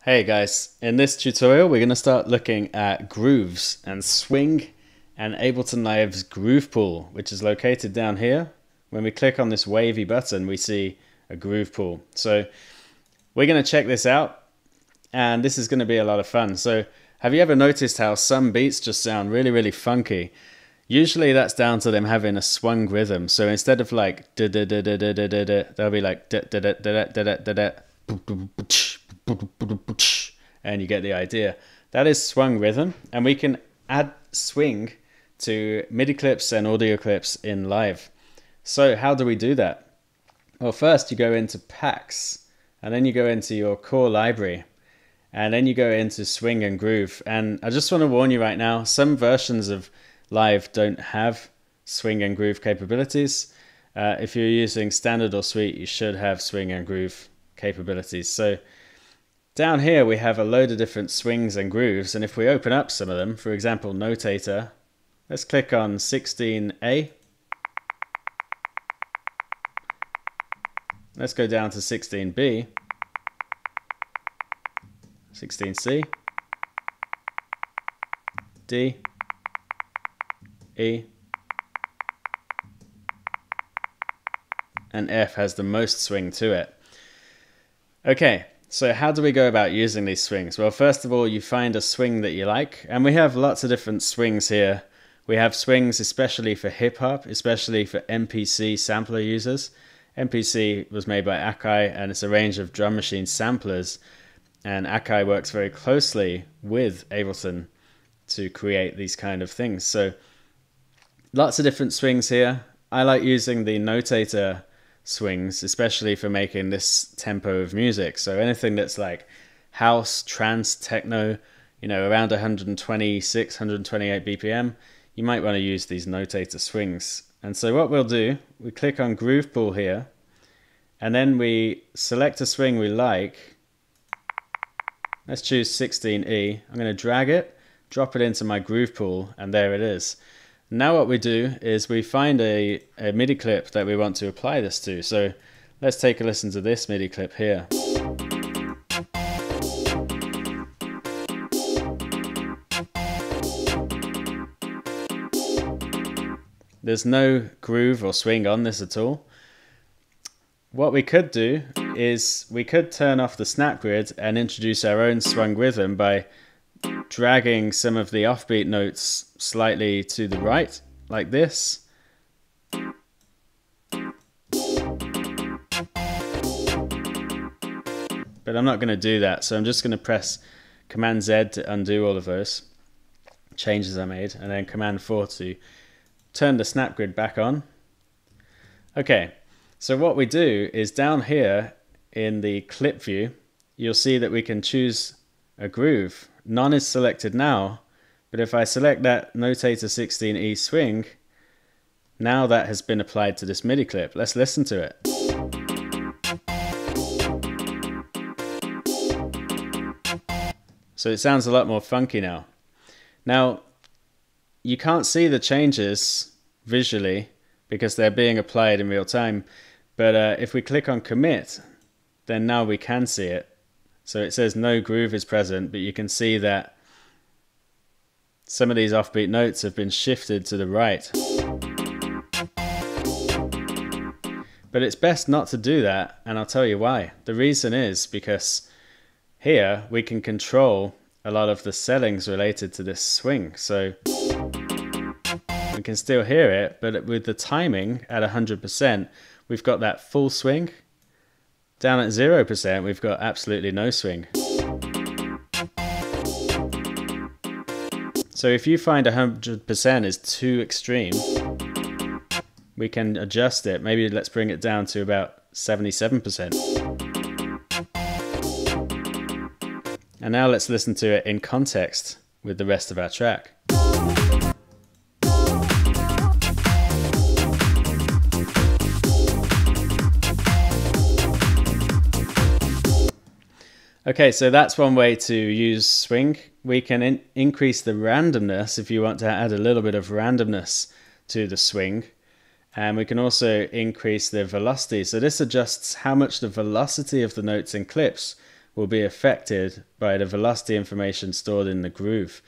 Hey guys, in this tutorial we're going to start looking at grooves and swing and Ableton Live's groove pool, which is located down here. When we click on this wavy button we see a groove pool. So we're going to check this out and this is going to be a lot of fun. So have you ever noticed how some beats just sound really funky? Usually that's down to them having a swung rhythm. So instead of like da da da da da da da, they'll be like da da da da da da da da, and you get the idea. That is swung rhythm, and we can add swing to MIDI clips and audio clips in Live. So how do we do that? Well, first you go into packs, and then you go into your core library, and then you go into swing and groove. And I just want to warn you right now, some versions of Live don't have swing and groove capabilities. If you're using standard or suite, you should have swing and groove capabilities. So down here we have a load of different swings and grooves, and if we open up some of them, for example Notator, let's click on 16A. Let's go down to 16B, 16C, D, E, and F has the most swing to it. Okay, so how do we go about using these swings? Well, first of all, you find a swing that you like, and we have lots of different swings here. We have swings especially for hip-hop, especially for MPC sampler users. MPC was made by Akai, and it's a range of drum machine samplers, and Akai works very closely with Ableton to create these kind of things. So lots of different swings here. I like using the Notator swings, especially for making this tempo of music. So anything that's like house, trance, techno, you know, around 126, 128 BPM, you might want to use these Notator swings. And so what we'll do, we click on Groove Pool here, and then we select a swing we like. Let's choose 16E. I'm going to drag it, drop it into my Groove Pool, and there it is. Now what we do is we find a MIDI clip that we want to apply this to. So let's take a listen to this MIDI clip here. There's no groove or swing on this at all. What we could do is we could turn off the snap grid and introduce our own swung rhythm by dragging some of the offbeat notes slightly to the right, like this. But I'm not going to do that, so I'm just going to press Command Z to undo all of those changes I made, and then Command 4 to turn the snap grid back on. Okay, so what we do is down here in the clip view, you'll see that we can choose a groove. None is selected now, but if I select that Notator 16E swing, now that has been applied to this MIDI clip. Let's listen to it. So it sounds a lot more funky now. Now, you can't see the changes visually because they're being applied in real time, but if we click on commit, then now we can see it. So it says no groove is present, but you can see that some of these offbeat notes have been shifted to the right. But it's best not to do that, and I'll tell you why. The reason is because here we can control a lot of the settings related to this swing. So we can still hear it, but with the timing at 100%, we've got that full swing. Down at 0%, we've got absolutely no swing. So if you find 100% is too extreme, we can adjust it. Maybe let's bring it down to about 77%. And now let's listen to it in context with the rest of our track. Okay, so that's one way to use swing. We can increase the randomness if you want to add a little bit of randomness to the swing. And we can also increase the velocity. So this adjusts how much the velocity of the notes in clips will be affected by the velocity information stored in the groove.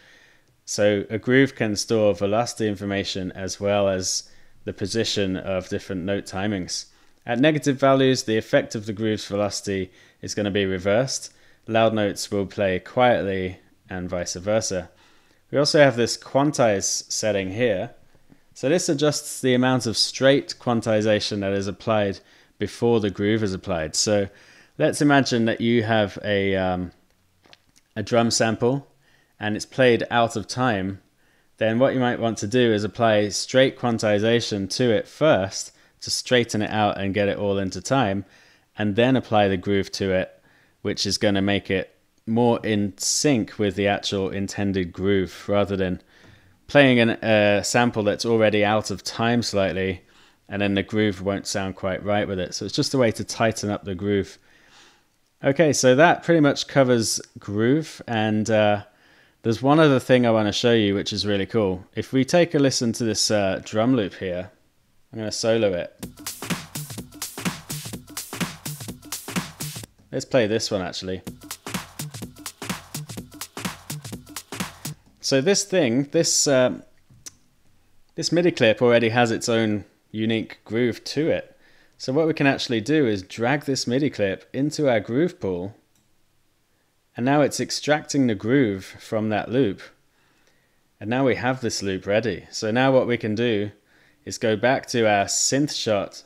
So a groove can store velocity information as well as the position of different note timings. At negative values, the effect of the groove's velocity is going to be reversed. Loud notes will play quietly and vice versa. We also have this quantize setting here. So this adjusts the amount of straight quantization that is applied before the groove is applied. So let's imagine that you have a drum sample and it's played out of time. Then what you might want to do is apply straight quantization to it first to straighten it out and get it all into time, and then apply the groove to it, which is going to make it more in sync with the actual intended groove, rather than playing a sample that's already out of time slightly and then the groove won't sound quite right with it. So it's just a way to tighten up the groove. Okay, so that pretty much covers groove, and there's one other thing I want to show you which is really cool. If we take a listen to this drum loop here, I'm going to solo it. Let's play this one actually. So this MIDI clip already has its own unique groove to it. So what we can actually do is drag this MIDI clip into our groove pool, and now it's extracting the groove from that loop. And now we have this loop ready. So now what we can do is go back to our synth shot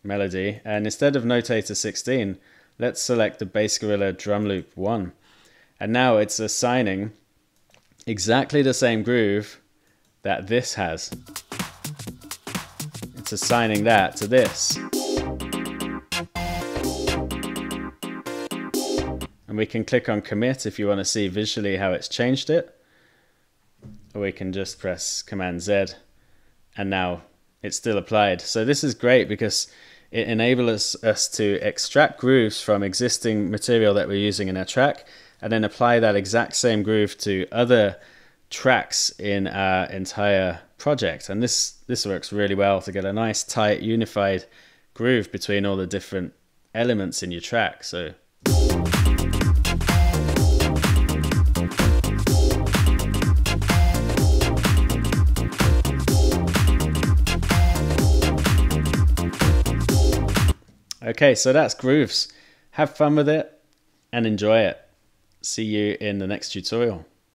melody, and instead of notator 16, let's select the Bass Gorilla drum loop 1. And now it's assigning exactly the same groove that this has. It's assigning that to this. And we can click on commit if you want to see visually how it's changed it. Or we can just press Command Z, and now it's still applied. So this is great because it enables us to extract grooves from existing material that we're using in our track, and then apply that exact same groove to other tracks in our entire project. And this works really well to get a nice tight unified groove between all the different elements in your track. So okay, so that's grooves. Have fun with it and enjoy it. See you in the next tutorial.